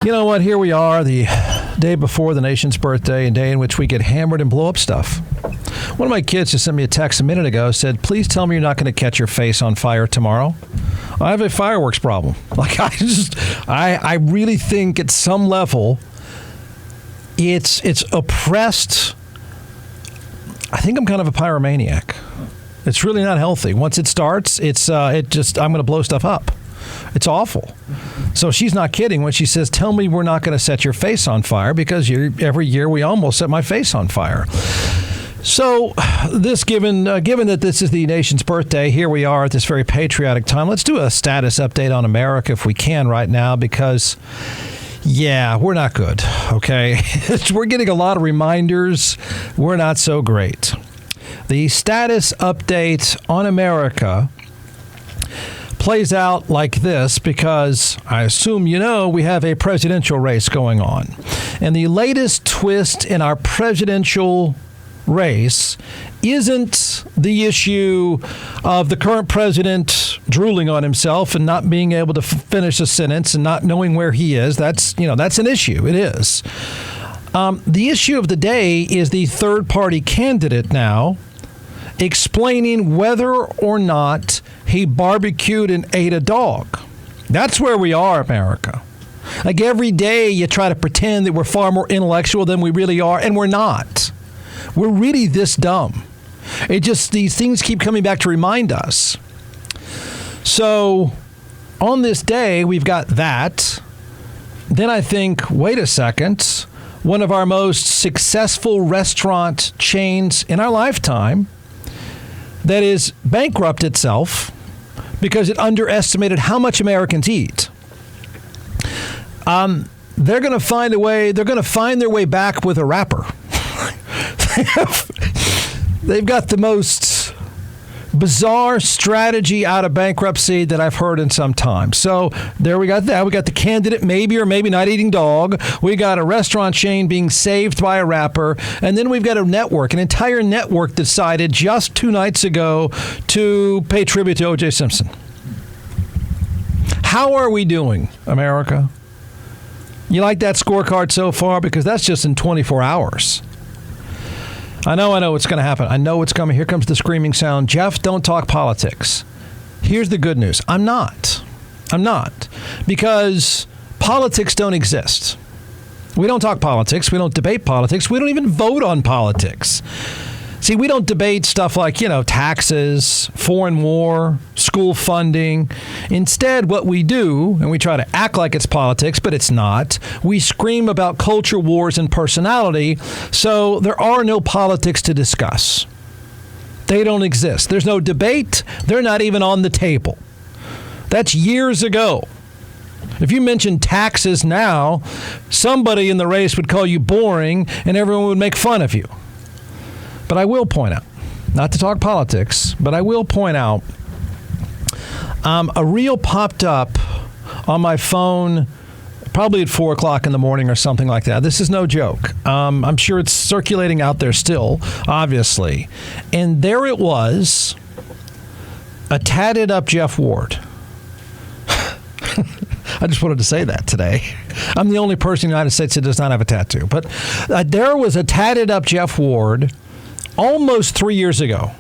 You know what? Here we are, the day before the nation's birthday, a day in which we get hammered and blow up stuff. One of my kids just sent me a text a minute ago, said, please tell me you're not going to catch your face on fire tomorrow. I have a fireworks problem. Like, I really think at some level it's oppressed. I think I'm kind of a pyromaniac. It's really not healthy. Once it starts, I'm going to blow stuff up. It's awful. So she's not kidding when she says, tell me we're not going to set your face on fire, because every year we almost set my face on fire. So given that this is the nation's birthday, here we are at this very patriotic time. Let's do a status update on America if we can right now, because, yeah, we're not good, okay? We're getting a lot of reminders. We're not so great. The status update on America plays out like this, because I assume you know we have a presidential race going on. And the latest twist in our presidential race isn't the issue of the current president drooling on himself and not being able to finish a sentence and not knowing where he is. That's an issue. It is. The issue of the day is the third-party candidate now explaining whether or not he barbecued and ate a dog. That's where we are, America. Like, every day you try to pretend that we're far more intellectual than we really are, and we're not. We're really this dumb. These things keep coming back to remind us. So on this day, we've got that. Then I think, wait a second, one of our most successful restaurant chains in our lifetime that is bankrupt itself because it underestimated how much Americans eat. They're going to find a way. They're going to find their way back with a wrapper. They've got the most bizarre strategy out of bankruptcy that I've heard in some time. So there we got that. We got the candidate maybe or maybe not eating dog. We got a restaurant chain being saved by a rapper. And then we've got an entire network decided just 2 nights ago to pay tribute to O.J. Simpson. How are we doing, America? You like that scorecard so far? Because that's just in 24 hours. I know what's going to happen. I know what's coming. Here comes the screaming sound. Jeff, don't talk politics. Here's the good news. I'm not. Because politics don't exist. We don't talk politics. We don't debate politics. We don't even vote on politics. See, we don't debate stuff like, taxes, foreign war, school funding. Instead, what we do, and we try to act like it's politics, but it's not, we scream about culture wars and personality, so there are no politics to discuss. They don't exist. There's no debate. They're not even on the table. That's years ago. If you mention taxes now, somebody in the race would call you boring, and everyone would make fun of you. But I will point out, not to talk politics, but I will point out a reel popped up on my phone probably at 4 o'clock in the morning or something like that. This is no joke. I'm sure it's circulating out there still, obviously. And there it was, a tatted up Jeff Ward. I just wanted to say that today. I'm the only person in the United States that does not have a tattoo. But there was a tatted up Jeff Ward almost 3 years ago.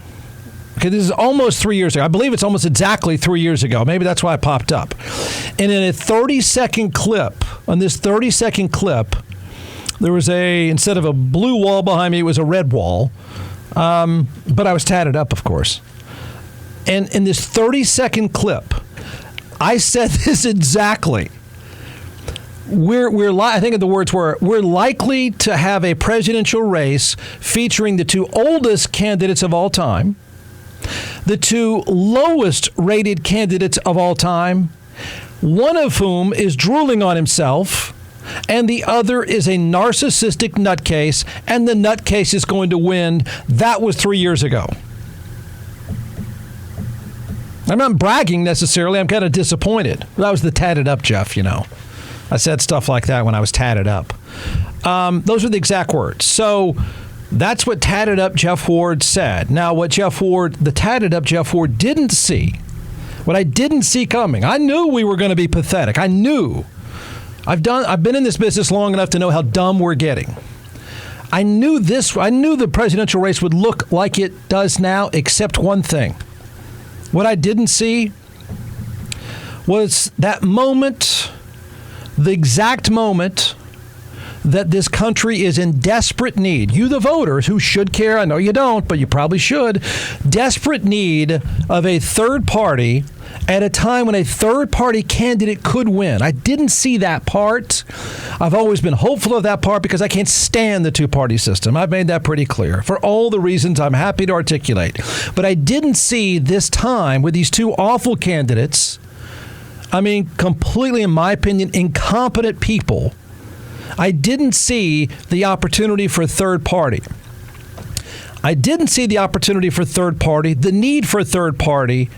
Okay, this is almost 3 years ago. I believe it's almost exactly 3 years ago. Maybe that's why it popped up. And in a 30-second clip, on this 30-second clip, there was instead of a blue wall behind me, it was a red wall. But I was tatted up, of course. And in this 30-second clip, I said this exactly. I think the words were, we're likely to have a presidential race featuring the 2 oldest candidates of all time, the 2 lowest rated candidates of all time, one of whom is drooling on himself, and the other is a narcissistic nutcase, and the nutcase is going to win. That was 3 years ago. I'm not bragging necessarily. I'm kind of disappointed. That was the tatted up Jeff, I said stuff like that when I was tatted up. Those are the exact words. So that's what tatted up Jeff Ward said. Now, what the tatted up Jeff Ward didn't see, what I didn't see coming, I knew we were going to be pathetic. I knew I've been in this business long enough to know how dumb we're getting. I knew the presidential race would look like it does now, except one thing. What I didn't see was that moment, the exact moment that this country is in desperate need. You, the voters, who should care, I know you don't, but you probably should, desperate need of a third party at a time when a third party candidate could win. I didn't see that part. I've always been hopeful of that part because I can't stand the two-party system. I've made that pretty clear for all the reasons I'm happy to articulate. But I didn't see this time with these two awful candidates, I mean, completely, in my opinion, incompetent people. I didn't see the opportunity for a third party. I didn't see the opportunity for third party, the need for a third party,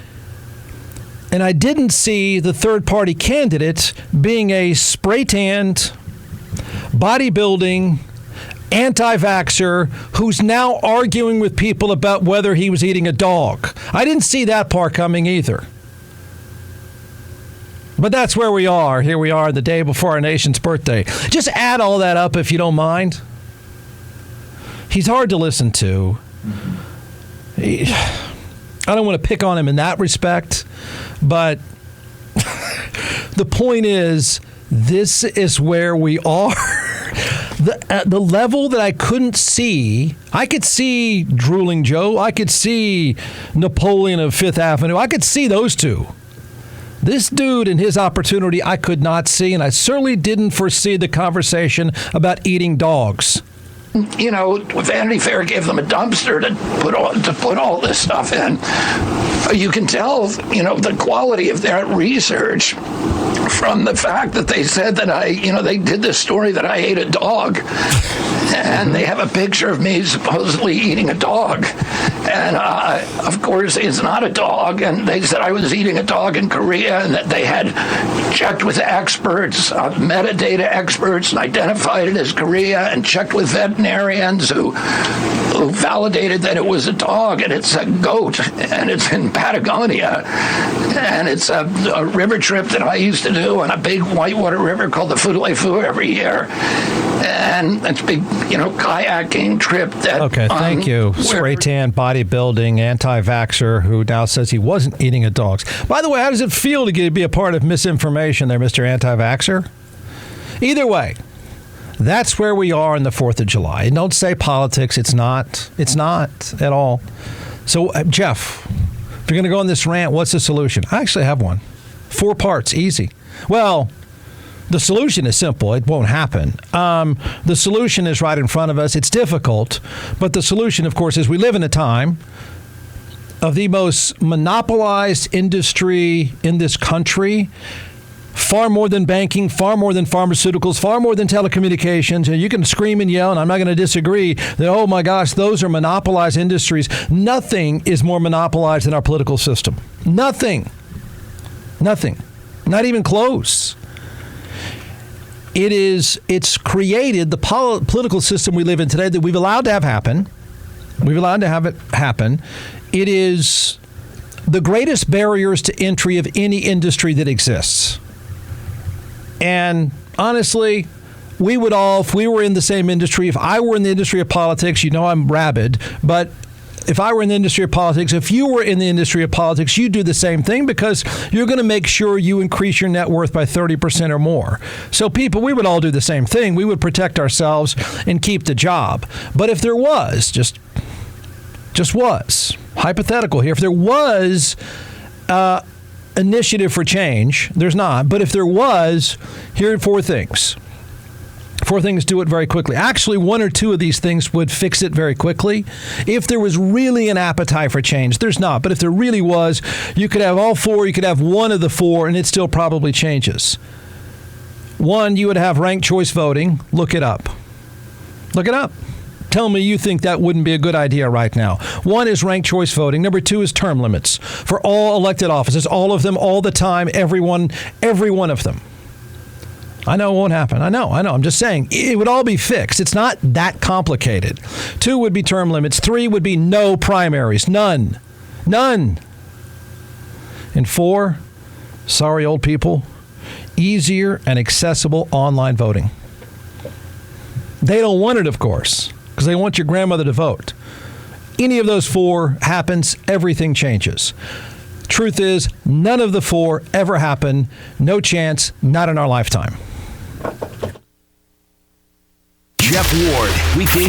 and I didn't see the third party candidate being a spray-tanned, bodybuilding, anti-vaxxer who's now arguing with people about whether he was eating a dog. I didn't see that part coming either. But that's where we are. Here we are the day before our nation's birthday. Just add all that up if you don't mind. He's hard to listen to. I don't want to pick on him in that respect, but the point is, this is where we are. At the level that I couldn't see, I could see Drooling Joe. I could see Napoleon of Fifth Avenue. I could see those two. This dude and his opportunity I could not see, and I certainly didn't foresee the conversation about eating dogs. You know, Vanity Fair gave them a dumpster to put all this stuff in. You can tell, you know, the quality of that research from the fact that they said that they did this story that I ate a dog, and they have a picture of me supposedly eating a dog. And of course, it's not a dog. And they said I was eating a dog in Korea, and that they had checked with experts, metadata experts, and identified it as Korea, and checked with veterinarians who validated that it was a dog, and it's a goat, and it's in Patagonia, and it's a river trip that I used to do on a big whitewater river called the Fulefu every year. And it's a big, kayaking trip. Okay, thank you. Spray tan, bodybuilding, anti-vaxxer who now says he wasn't eating a dog. By the way, how does it feel to be a part of misinformation there, Mr. Anti-vaxxer? Either way, that's where we are on the 4th of July. And don't say politics. It's not. It's not at all. So, Jeff, if you're going to go on this rant, what's the solution? I actually have one. 4 parts, easy. Well, the solution is simple. It won't happen. The solution is right in front of us. It's difficult. But the solution, of course, is we live in a time of the most monopolized industry in this country. Far more than banking, far more than pharmaceuticals, far more than telecommunications. And you can scream and yell, and I'm not going to disagree that, oh my gosh, those are monopolized industries. Nothing is more monopolized than our political system. Nothing. Nothing. Not even close. It's created the political system we live in today that we've allowed to have happen. We've allowed to have it happen. It is the greatest barriers to entry of any industry that exists. And honestly, we would all, if we were in the same industry, if I were in the industry of politics, I'm rabid, but if I were in the industry of politics, if you were in the industry of politics, you'd do the same thing because you're going to make sure you increase your net worth by 30% or more. So people, we would all do the same thing. We would protect ourselves and keep the job. But if there was, just was, hypothetical here, if there was initiative for change, there's not. But if there was, here are 4 things. 4 things do it very quickly. Actually, 1 or 2 of these things would fix it very quickly. If there was really an appetite for change, there's not. But if there really was, you could have all 4, you could have 1 of the 4, and it still probably changes. 1, you would have ranked choice voting. Look it up. Look it up. Tell me you think that wouldn't be a good idea right now. 1 is ranked choice voting. Number 2 is term limits for all elected offices, all of them, all the time, every one of them. I know it won't happen. I know. I'm just saying it would all be fixed. It's not that complicated. 2 would be term limits. 3 would be no primaries. None. And 4, sorry, old people, easier and accessible online voting. They don't want it, of course, because they want your grandmother to vote. Any of those four happens, everything changes. Truth is, none of the four ever happen. No chance, not in our lifetime. Jeff Ward, weekday